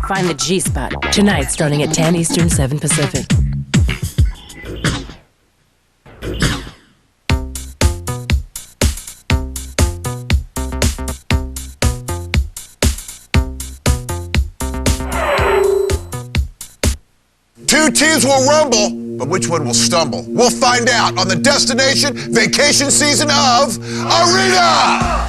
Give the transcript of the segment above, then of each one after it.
Find the G-Spot. Tonight, starting at 10 Eastern, 7 Pacific. Two teams will rumble, but which one will stumble? We'll find out on the destination vacation season of Arena!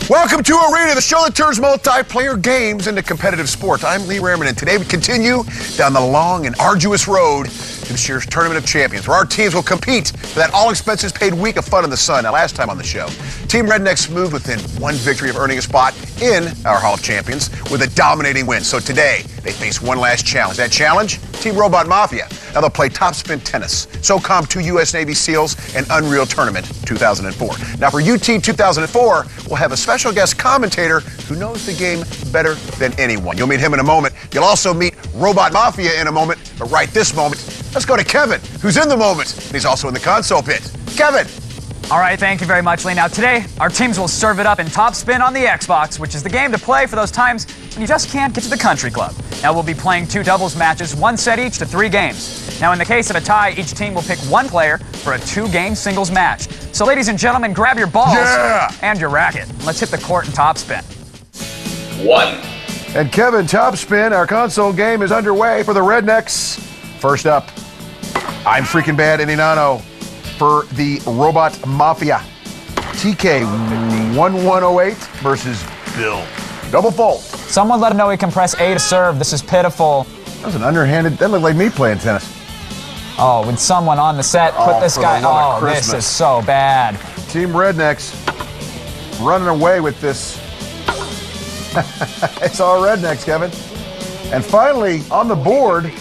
Welcome to Arena, the show that turns multiplayer games into competitive sports. I'm Lee Raymond, and today we continue down the long and arduous road to this year's Tournament of Champions, where our teams will compete for that all-expenses-paid week of fun in the sun. Now, last time on the show, Team Rednecks moved within one victory of earning a spot in our Hall of Champions with a dominating win. So today, they face one last challenge. That challenge? Team Robot Mafia. Now they'll play Top Spin Tennis, SOCAM 2 U.S. Navy SEALs, and Unreal Tournament 2004. Now for UT 2004, we'll have a special guest commentator who knows the game better than anyone. You'll meet him in a moment. You'll also meet Robot Mafia in a moment. But right this moment, let's go to Kevin, who's in the moment. And he's also in the console pit. Kevin. All right, thank you very much, Lee. Now today, our teams will serve it up in Top Spin on the Xbox, which is the game to play for those times when you just can't get to the country club. Now we'll be playing 2 doubles matches, 1 set each to 3 games. Now in the case of a tie, each team will pick 1 player for a 2-game singles match. So ladies and gentlemen, grab your balls and your racket. Let's hit the court in Top Spin. 1. And Kevin, Top Spin, our console game is underway for the Rednecks. First up, I'm freaking bad, Inanano, for the Robot Mafia. TK 1108 versus Bill. Double fault. Someone let him know he can press A to serve. This is pitiful. That was an underhanded, that looked like me playing tennis. Oh, with someone on the set, put this guy, oh, this is so bad. Team Rednecks running away with this. It's all Rednecks, Kevin. And finally, on the board,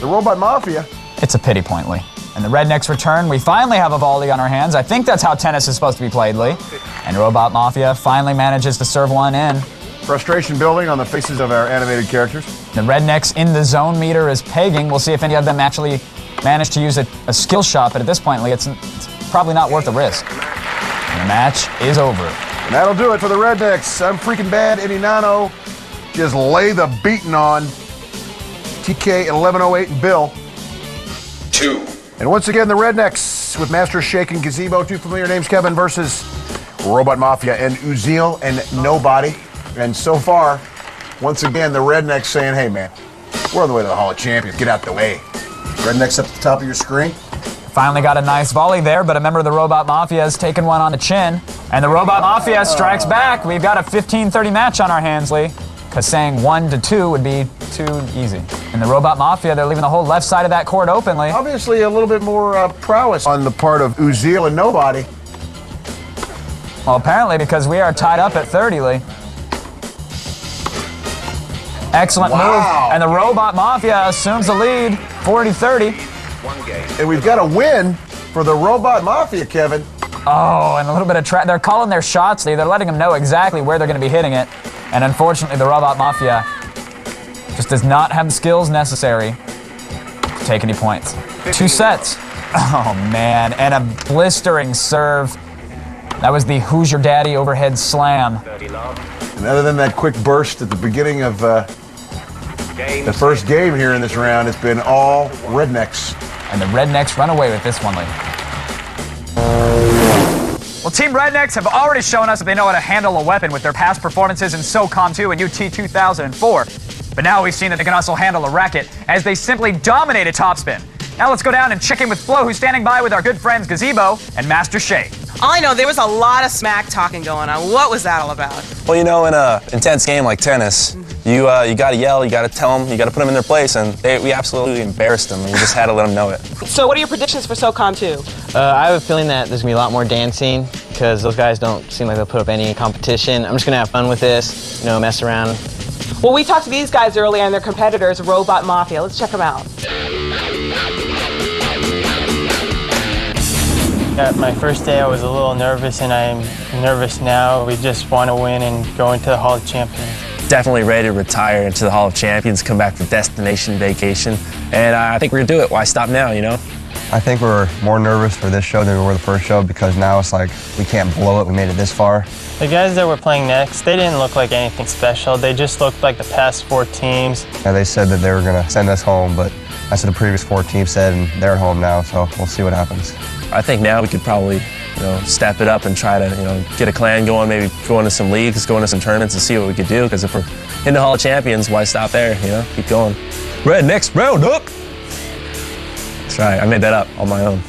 the Robot Mafia. It's a pity point, Lee. And the Rednecks return. We finally have a volley on our hands. I think that's how tennis is supposed to be played, Lee. And Robot Mafia finally manages to serve one in. Frustration building on the faces of our animated characters. The Rednecks in the zone meter is pegging. We'll see if any of them actually manage to use a skill shot, but at this point, Lee, it's probably not worth the risk. And the match is over. And that'll do it for the Rednecks. I'm freaking bad, Inanano. Just lay the beating on TK 1108 and Bill. 2. And once again, the Rednecks with Master Shake and Gazebo, 2 familiar names, Kevin, versus Robot Mafia and Uziel and Nobody. And so far, once again, the Rednecks saying, hey, man, we're on the way to the Hall of Champions. Get out the way. Rednecks up at the top of your screen. Finally got a nice volley there, but a member of the Robot Mafia has taken one on the chin. And the Robot Mafia strikes back. We've got a 15-30 match on our hands, Lee, because saying 1 to 2 would be too easy. And the Robot Mafia, they're leaving the whole left side of that court open, Lee. Obviously, a little bit more prowess on the part of Uziel and Nobody. Well, apparently, because we are tied up at 30, Lee. Excellent move. And the Robot Mafia assumes the lead, 40-30. And we've got a win for the Robot Mafia, Kevin. Oh, and a little bit of they're calling their shots, Lee. They're letting them know exactly where they're going to be hitting it. And unfortunately, the Robot Mafia just does not have the skills necessary to take any points. 2 sets. Oh, man. And a blistering serve. That was the Who's Your Daddy overhead slam. And other than that quick burst at the beginning of the first game here in this round, it's been all Rednecks. And the Rednecks run away with this one, Lee. Well, Team Rednecks have already shown us that they know how to handle a weapon with their past performances in SOCOM 2 and UT 2004. But now we've seen that they can also handle a racket as they simply dominated Top Spin. Now let's go down and check in with Flo, who's standing by with our good friends Gazebo and Master Shake. All I know, there was a lot of smack talking going on. What was that all about? Well, you know, in an intense game like tennis, you got to yell, you got to tell them, you got to put them in their place, and we absolutely embarrassed them, and we just had to let them know it. So what are your predictions for SOCOM 2? I have a feeling that there's going to be a lot more dancing because those guys don't seem like they'll put up any competition. I'm just going to have fun with this, you know, mess around. Well, we talked to these guys earlier and their competitors, Robot Mafia. Let's check them out. At my first day, I was a little nervous, and I'm nervous now. We just want to win and go into the Hall of Champions. Definitely ready to retire into the Hall of Champions, come back for destination vacation, and I think we're gonna do it. Why stop now, you know? I think we're more nervous for this show than we were the first show because now it's like we can't blow it. We made it this far. The guys that were playing next, they didn't look like anything special. They just looked like the past 4 teams. Yeah, they said that they were going to send us home, but that's what the previous 4 teams said, and they're at home now, so we'll see what happens. I think now we could probably, step it up and try to, get a clan going, maybe go into some leagues, go into some tournaments and see what we could do, because if we're in the Hall of Champions, why stop there, Keep going. Rednecks, round up! That's right, I made that up on my own.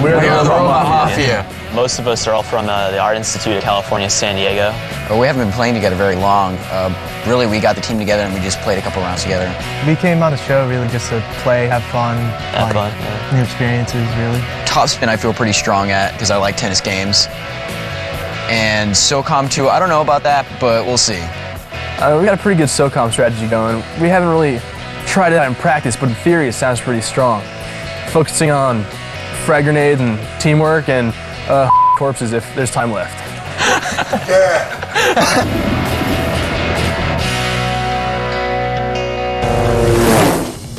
We're the Mafia. Most of us are all from the Art Institute of California, San Diego. We haven't been playing together very long. Really, we got the team together and we just played a couple rounds together. We came on the show really just to play, have fun, new experiences, really. Topspin I feel pretty strong at because I like tennis games. And SOCAM too, I don't know about that, but we'll see. We got a pretty good SOCAM strategy going. We haven't really tried it out in practice, but in theory it sounds pretty strong. Focusing on frag grenades and teamwork and corpses if there's time left.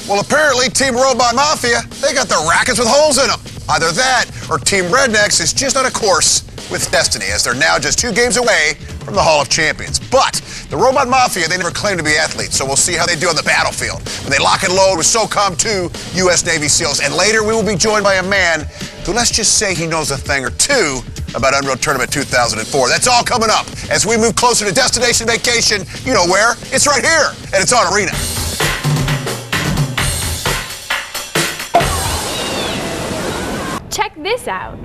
Well, apparently Team Robot Mafia, they got their rackets with holes in them. Either that or Team Rednecks is just on a course with destiny, as they're now just 2 games away from the Hall of Champions. But the Robot Mafia, they never claimed to be athletes, so we'll see how they do on the battlefield when they lock and load with SOCOM 2 U.S. Navy SEALs. And later, we will be joined by a man who, let's just say he knows a thing or two about Unreal Tournament 2004. That's all coming up as we move closer to destination vacation. You know where? It's right here, and it's on Arena. Check this out.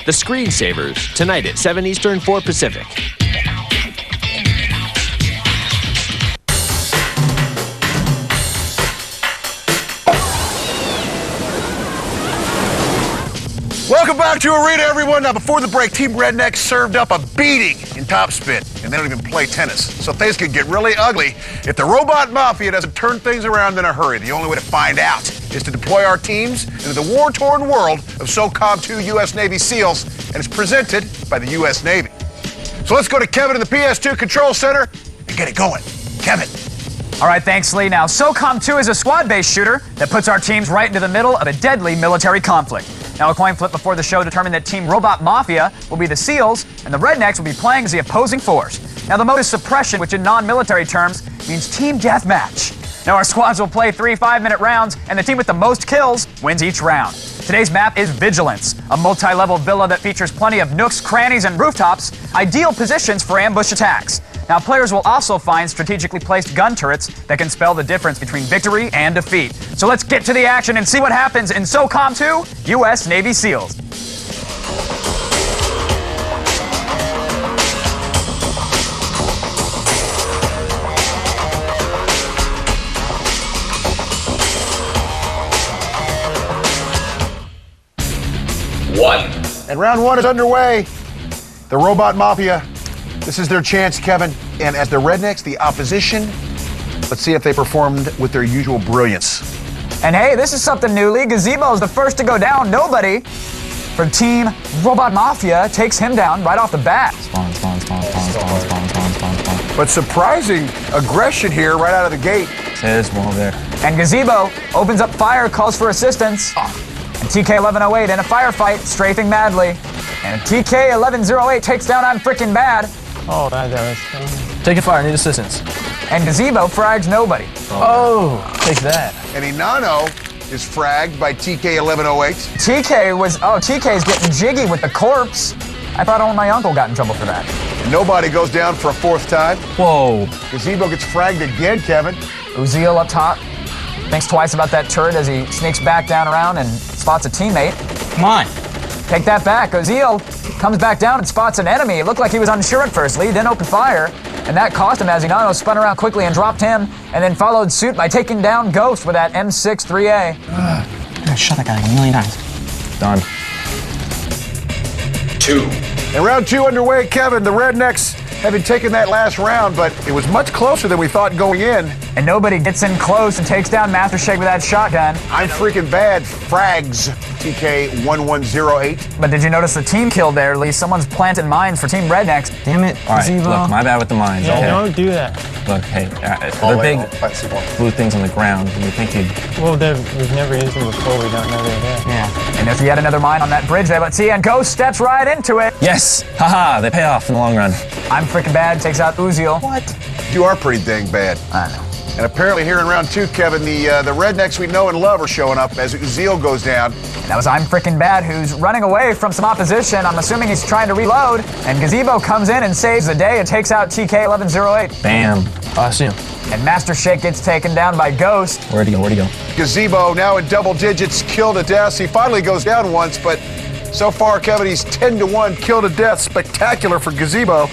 The Screensavers, tonight at 7 Eastern, 4 Pacific. Welcome back to Arena, everyone. Now, before the break, Team Redneck served up a beating in topspin, and they don't even play tennis. So things could get really ugly if the Robot Mafia doesn't turn things around in a hurry. The only way to find out is to deploy our teams into the war-torn world of SOCOM 2 U.S. Navy SEALs, and it's presented by the U.S. Navy. So let's go to Kevin in the PS2 Control Center and get it going. Kevin. All right, thanks, Lee. Now, SOCOM 2 is a squad-based shooter that puts our teams right into the middle of a deadly military conflict. Now, a coin flip before the show determined that Team Robot Mafia will be the SEALs, and the Rednecks will be playing as the opposing force. Now, the mode is suppression, which in non-military terms means team deathmatch. Now, our squads will play 3 5-minute rounds, and the team with the most kills wins each round. Today's map is Vigilance, a multi-level villa that features plenty of nooks, crannies, and rooftops, ideal positions for ambush attacks. Now, players will also find strategically placed gun turrets that can spell the difference between victory and defeat. So let's get to the action and see what happens in SOCOM 2 U.S. Navy SEALs. And round 1 is underway. The Robot Mafia, this is their chance, Kevin. And as the Rednecks, the opposition, let's see if they performed with their usual brilliance. And hey, this is something new. Lee Gazebo is the first to go down. Nobody from Team Robot Mafia takes him down right off the bat. But surprising aggression here right out of the gate. There's one over there. And Gazebo opens up fire, calls for assistance. And TK1108 in a firefight, strafing madly. And TK1108 takes down on frickin' bad. Oh, that was... Taking fire, need assistance. And Gazebo frags nobody. Oh, take that. And Inano is fragged by TK1108. TK is getting jiggy with the corpse. I thought only my uncle got in trouble for that. And nobody goes down for a 4th time. Whoa. Gazebo gets fragged again, Kevin. Uziel up top. Thinks twice about that turret as he sneaks back down around and spots a teammate. Come on. Take that back. Uziel comes back down and spots an enemy. It looked like he was unsure at first. Lee didn't open fire. And that cost him as Inano spun around quickly and dropped him, and then followed suit by taking down Ghost with that M6 3A. I shot that guy like a million times. Done. 2. And round 2 underway, Kevin. The Rednecks having taken that last round, but it was much closer than we thought going in. And nobody gets in close and takes down Master Shake with that shotgun. I'm freaking bad. Frags, TK1108. But did you notice the team kill there, Lee? Someone's planting mines for Team Rednecks. Damn it. All right, look, my bad with the mines. Yeah, Okay. don't do that. Look, hey, they're big blue things on the ground. You think you'd... Well, we've never used them before. We don't know they're there. Yeah. And there's yet another mine on that bridge there. Let's see, and Ghost steps right into it. Yes! Haha, they pay off in the long run. I'm freaking bad, takes out Uziel. What? You are pretty dang bad. I know. And apparently here in round 2, Kevin, the Rednecks we know and love are showing up as Uziel goes down. That was I'm freaking bad, who's running away from some opposition. I'm assuming he's trying to reload. And Gazebo comes in and saves the day and takes out TK1108. Bam. Oh, I see him. And Master Shake gets taken down by Ghost. Where'd he go? Gazebo now in double digits, kill to death. He finally goes down once, but so far, Kevin, he's 10-1, kill to death. Spectacular for Gazebo.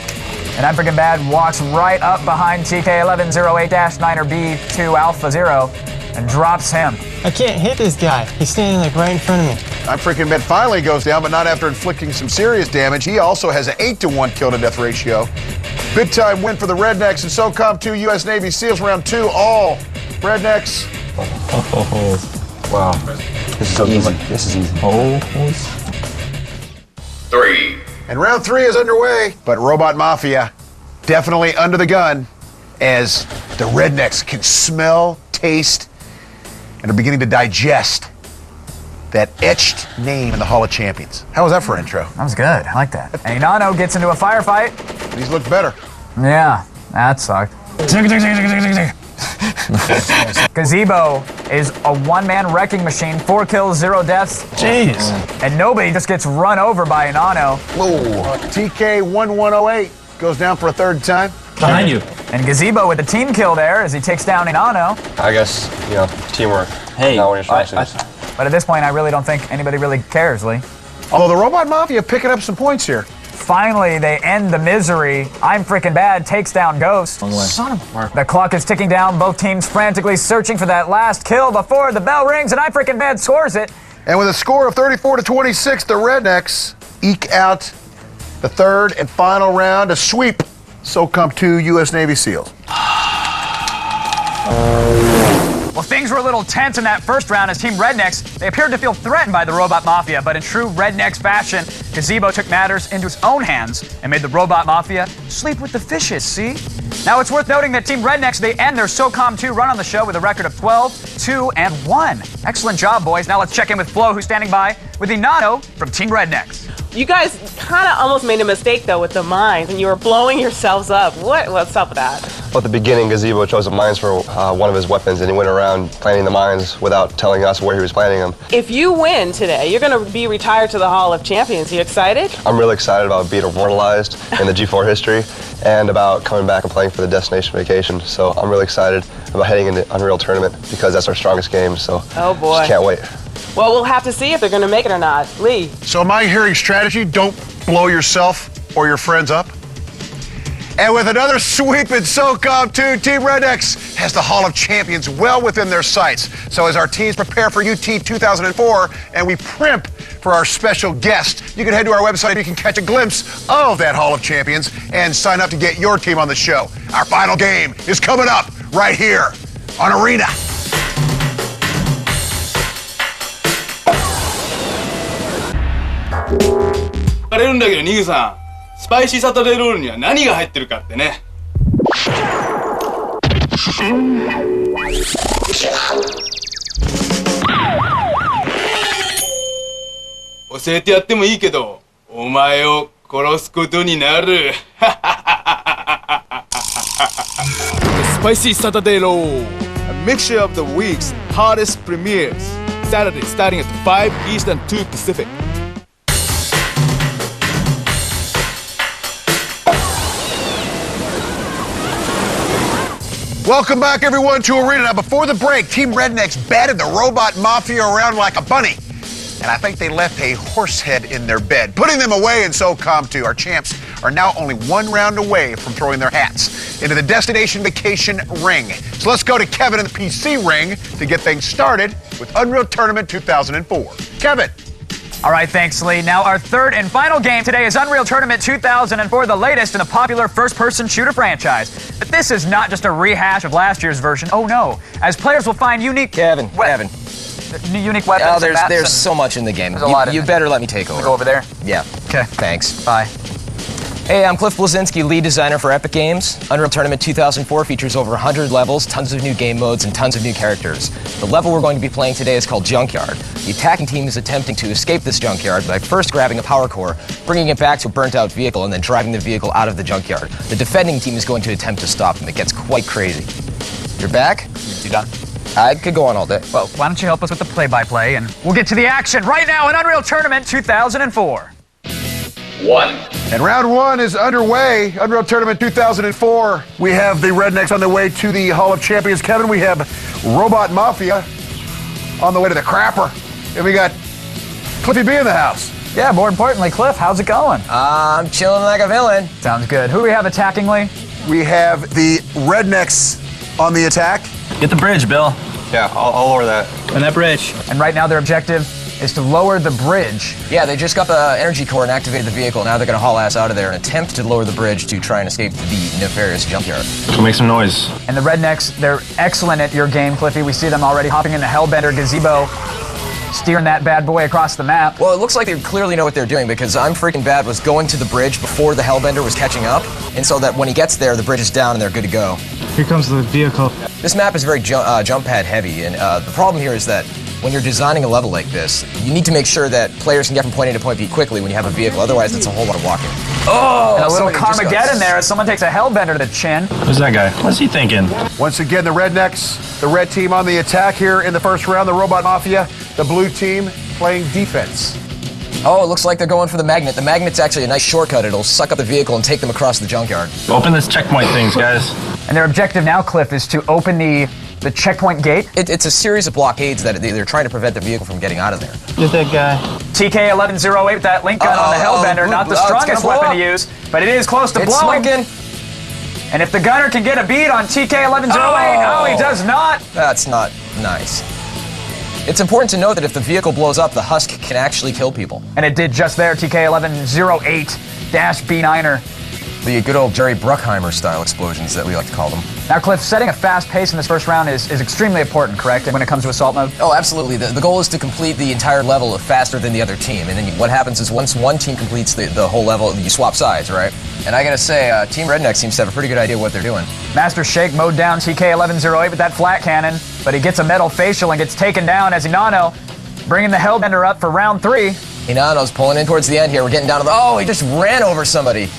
And I'm freaking bad walks right up behind TK1108-9B2 Alpha 0 and drops him. I can't hit this guy. He's standing like right in front of me. I'm freaking bad finally goes down, but not after inflicting some serious damage. He also has an 8-1 kill to death ratio. Big time win for the Rednecks and SOCOM 2 U.S. Navy SEALs round 2. All Rednecks. Wow. This is easy. This is easy. 3. And round 3 is underway, but Robot Mafia definitely under the gun as the Rednecks can smell, taste, and are beginning to digest that etched name in the Hall of Champions. How was that for an intro? That was good. I like that. And Inano gets into a firefight. He's looked better. Yeah, that sucked. Gazebo is a one-man wrecking machine, 4 kills, 0 deaths. Jeez. And nobody just gets run over by Inano. Whoa. TK1108 goes down for a third time. Behind you. And Gazebo with the team kill there as he takes down Inano. I guess, teamwork. Hey, Not when you're But at this point, I really don't think anybody really cares, Lee. Although the Robot Mafia picking up some points here. Finally, they end the misery. I'm freaking bad takes down Ghost. Son of a... The clock is ticking down. Both teams frantically searching for that last kill before the bell rings, and I'm freaking bad scores it. And with a score of 34-26, the Rednecks eke out the third and final round to sweep SOCOM 2 U.S. Navy SEALs. Well, things were a little tense in that first round as Team Rednecks, they appeared to feel threatened by the Robot Mafia, but in true Rednecks fashion, Gazebo took matters into his own hands and made the Robot Mafia sleep with the fishes, see? Now, it's worth noting that Team Rednecks, they end their SOCOM 2 run on the show with a record of 12, 2, and 1. Excellent job, boys. Now let's check in with Flo, who's standing by with Inano from Team Rednecks. You guys kind of almost made a mistake, though, with the mines, and you were blowing yourselves up. What's up with that? Well, at the beginning, Gazebo chose the mines for one of his weapons, and he went around planting the mines without telling us where he was planting them. If you win today, you're going to be retired to the Hall of Champions. Are you excited? I'm really excited about being immortalized in the G4 history and about coming back and playing for the Destination Vacation. So I'm really excited about heading into Unreal Tournament because that's our strongest game. So oh boy, just can't wait. Well, we'll have to see if they're going to make it or not. Lee. So am I hearing strategy? Don't blow yourself or your friends up? And with another sweep in SOCOM 2, Team Rednecks has the Hall of Champions well within their sights. So as our teams prepare for UT 2004 and we primp for our special guest, you can head to our website and you can catch a glimpse of that Hall of Champions and sign up to get your team on the show. Our final game is coming up right here on Arena. Nigu-san, スパイシーサタデーロールには何が入ってるかってね。教えてやってもいいけど、お前を殺すことになる。Spicy Saturday Roll, a mixture of the week's hottest premieres. Saturday starting at 5 Eastern, 2 Pacific. Welcome back, everyone, to Arena. Now, before the break, Team Rednecks batted the Robot Mafia around like a bunny. And I think they left a horse head in their bed, putting them away in SOCOM 2. Our champs are now only one round away from throwing their hats into the Destination Vacation ring. So let's go to Kevin in the PC ring to get things started with Unreal Tournament 2004. Kevin. All right, thanks, Lee. Now, our third and final game today is Unreal Tournament 2004, the latest in the popular first-person shooter franchise. But this is not just a rehash of last year's version. Oh, no. As players will find unique... Kevin. Unique weapons. Oh, there's so much in the game. You better let me take over. Go over there? Yeah. Okay. Thanks. Bye. Hey, I'm Cliff Blazinski, lead designer for Epic Games. Unreal Tournament 2004 features over 100 levels, tons of new game modes, and tons of new characters. The level we're going to be playing today is called Junkyard. The attacking team is attempting to escape this junkyard by first grabbing a power core, bringing it back to a burnt-out vehicle, and then driving the vehicle out of the junkyard. The defending team is going to attempt to stop them. It gets quite crazy. You're back? You done? I could go on all day. Well, why don't you help us with the play-by-play, and we'll get to the action right now in Unreal Tournament 2004. 1. And round one is underway. Unreal Tournament 2004. We have the Rednecks on the way to the Hall of Champions. Kevin, we have Robot Mafia on the way to the Crapper. And we got Cliffy B in the house. Yeah, more importantly, Cliff, how's it going? I'm chilling like a villain. Sounds good. Who do we have attackingly? We have the Rednecks on the attack. Get the bridge, Bill. Yeah, I'll lower that. And that bridge. And right now their objective is to lower the bridge. Yeah, they just got the energy core and activated the vehicle. Now they're going to haul ass out of there and attempt to lower the bridge to try and escape the nefarious junkyard. Go make some noise. And the Rednecks, they're excellent at your game, Cliffy. We see them already hopping in the Hellbender gazebo, steering that bad boy across the map. Well, it looks like they clearly know what they're doing because I'm Freaking Bad was going to the bridge before the Hellbender was catching up. And so that when he gets there, the bridge is down and they're good to go. Here comes the vehicle. This map is very jump pad heavy. And the problem here is that when you're designing a level like this, you need to make sure that players can get from point A to point B quickly when you have a vehicle. Otherwise, it's a whole lot of walking. Oh, and a little Carmageddon there as someone takes a Hellbender to the chin. Who's that guy? What's he thinking? Once again, the Rednecks, the red team on the attack here in the first round. The Robot Mafia, the blue team playing defense. Oh, it looks like they're going for the magnet. The magnet's actually a nice shortcut. It'll suck up the vehicle and take them across the junkyard. Open this checkpoint things, guys. And their objective now, Cliff, is to open the checkpoint gate. It's a series of blockades that they're trying to prevent the vehicle from getting out of there. Get that guy. TK-1108, that link gun on the Hellbender, not the strongest weapon to use, but it is close to blowing. Smoking. And if the gunner can get a beat on TK-1108, oh, he does not. That's not nice. It's important to note that if the vehicle blows up, the husk can actually kill people. And it did just there, TK-1108-B9er. The good old Jerry Bruckheimer style explosions that we like to call them. Now, Cliff, setting a fast pace in this first round is extremely important, correct, when it comes to assault mode? Oh, absolutely. The goal is to complete the entire level faster than the other team. And then what happens is once one team completes the whole level, you swap sides, right? And I gotta say, Team Redneck seems to have a pretty good idea what they're doing. Master Shake mowed down TK-1108 with that flat cannon, but he gets a metal facial and gets taken down as Inano, bringing the Hellbender up for round 3. Inano's pulling in towards the end here. We're getting down to the... Oh, he just ran over somebody.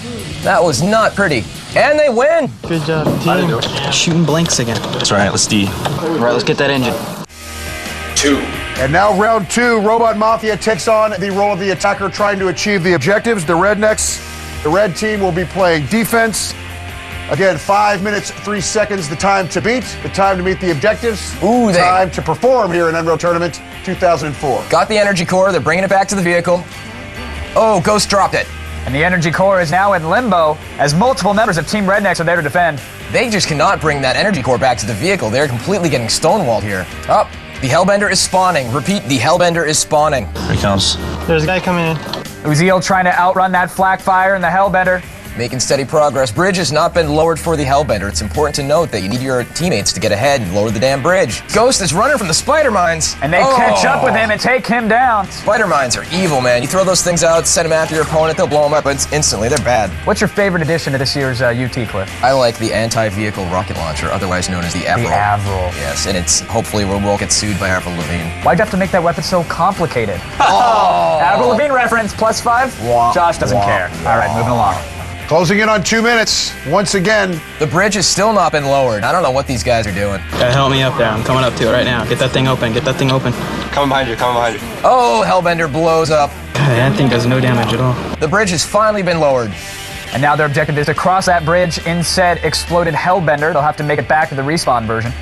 That was not pretty. And they win! Good job, team. Shooting blanks again. That's right, let's D. All right, let's get that engine. 2. And now round 2, Robot Mafia takes on the role of the attacker trying to achieve the objectives. The Rednecks, the red team will be playing defense. Again, 5 minutes, 3 seconds, the time to beat, the time to meet the objectives. Ooh, time to perform here in Unreal Tournament 2004. Got the energy core, they're bringing it back to the vehicle. Oh, Ghost dropped it. And the energy core is now in limbo as multiple members of Team Rednecks are there to defend. They just cannot bring that energy core back to the vehicle. They're completely getting stonewalled here. Up. The Hellbender is spawning. Repeat, the Hellbender is spawning. Here he comes. There's a guy coming in. Uziel trying to outrun that flak fire in the Hellbender. Making steady progress. Bridge has not been lowered for the Hellbender. It's important to note that you need your teammates to get ahead and lower the damn bridge. Ghost is running from the spider mines. And they catch up with him and take him down. Spider mines are evil, man. You throw those things out, send them after your opponent, they'll blow them up instantly. They're bad. What's your favorite addition to this year's UT, Cliff? I like the anti-vehicle rocket launcher, otherwise known as the Avril. The Avril. Yes, and it's hopefully we won't get sued by Avril Lavigne. Why'd you have to make that weapon so complicated? Oh! Avril Lavigne reference, +5. Josh doesn't care. All right, moving along. Closing in on 2 minutes, once again. The bridge has still not been lowered. I don't know what these guys are doing. Help me up there. I'm coming up to it right now. Get that thing open. Get that thing open. Coming behind you, coming behind you. Oh, Hellbender blows up. That thing does no damage at all. The bridge has finally been lowered. And now their objective is to cross that bridge in said exploded Hellbender. They'll have to make it back to the respawn version.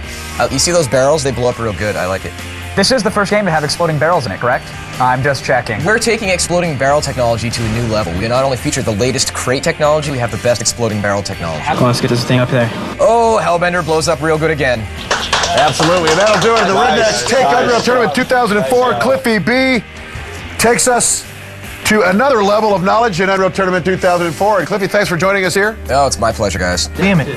You see those barrels? They blow up real good. I like it. This is the first game to have exploding barrels in it, correct? I'm just checking. We're taking exploding barrel technology to a new level. We not only feature the latest crate technology, we have the best exploding barrel technology. Come on, let's get this thing up there. Oh, Hellbender blows up real good again. Absolutely, and that'll do it. The Rednecks take Unreal Tournament 2004. Cliffy B takes us to another level of knowledge in Unreal Tournament 2004. And Cliffy, thanks for joining us here. Oh, it's my pleasure, guys. Damn it.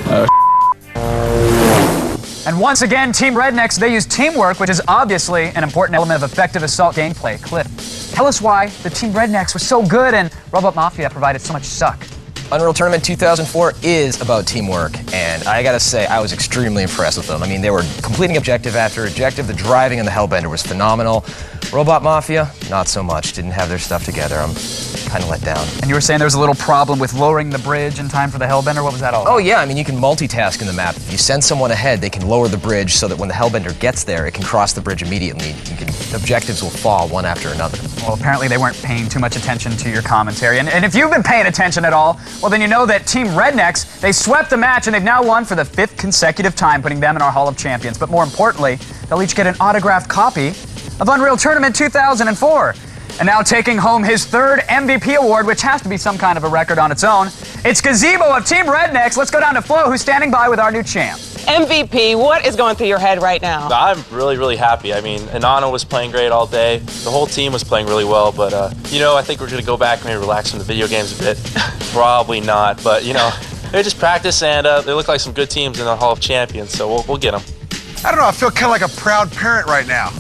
And once again, Team Rednecks, they use teamwork, which is obviously an important element of effective assault gameplay. Cliff, tell us why the Team Rednecks was so good and Robot Mafia provided so much suck. Unreal Tournament 2004 is about teamwork, and I gotta say, I was extremely impressed with them. I mean, they were completing objective after objective. The driving in the Hellbender was phenomenal. Robot Mafia, not so much. Didn't have their stuff together. I'm kind of let down. And you were saying there was a little problem with lowering the bridge in time for the Hellbender? What was that all about? Oh yeah, I mean, you can multitask in the map. If you send someone ahead, they can lower the bridge so that when the Hellbender gets there, it can cross the bridge immediately. Objectives will fall one after another. Well, apparently they weren't paying too much attention to your commentary. And if you've been paying attention at all, well, then you know that Team Rednecks, they swept the match and they've now won for the 5th consecutive time, putting them in our Hall of Champions. But more importantly, they'll each get an autographed copy of Unreal Tournament 2004. And now taking home his 3rd MVP award, which has to be some kind of a record on its own, it's Gazebo of Team Rednecks. Let's go down to Flo, who's standing by with our new champ. MVP, what is going through your head right now? I'm really, really happy. I mean, Inanna was playing great all day. The whole team was playing really well, but, I think we're going to go back and maybe relax from the video games a bit. Probably not, but, they just practice, and they look like some good teams in the Hall of Champions, so we'll get them. I don't know, I feel kind of like a proud parent right now.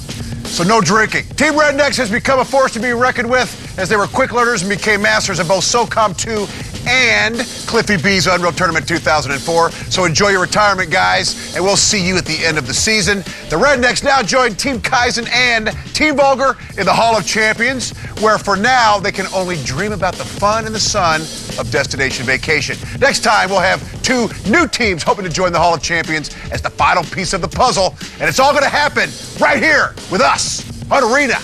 So no drinking. Team Rednecks has become a force to be reckoned with as they were quick learners and became masters of both SOCAM 2 and Cliffy B's Unreal Tournament 2004. So enjoy your retirement, guys, and we'll see you at the end of the season. The Rednecks now join Team Kaizen and Team Vulgar in the Hall of Champions, where for now they can only dream about the fun and the sun of Destination Vacation. Next time, we'll have 2 new teams hoping to join the Hall of Champions as the final piece of the puzzle, and it's all going to happen right here with us on Arena.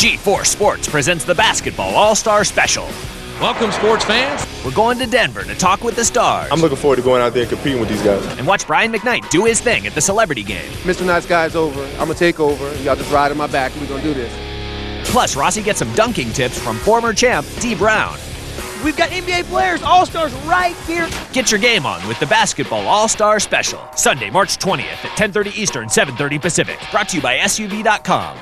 G4 Sports presents the Basketball All-Star Special. Welcome, sports fans. We're going to Denver to talk with the stars. I'm looking forward to going out there and competing with these guys. And watch Brian McKnight do his thing at the Celebrity Game. Mr. Nice Guy's over. I'm going to take over. Y'all just ride on my back and we're going to do this. Plus, Rossi gets some dunking tips from former champ D. Brown. We've got NBA players, All-Stars right here. Get your game on with the Basketball All-Star Special. Sunday, March 20th at 10:30 Eastern, 7:30 Pacific. Brought to you by SUV.com.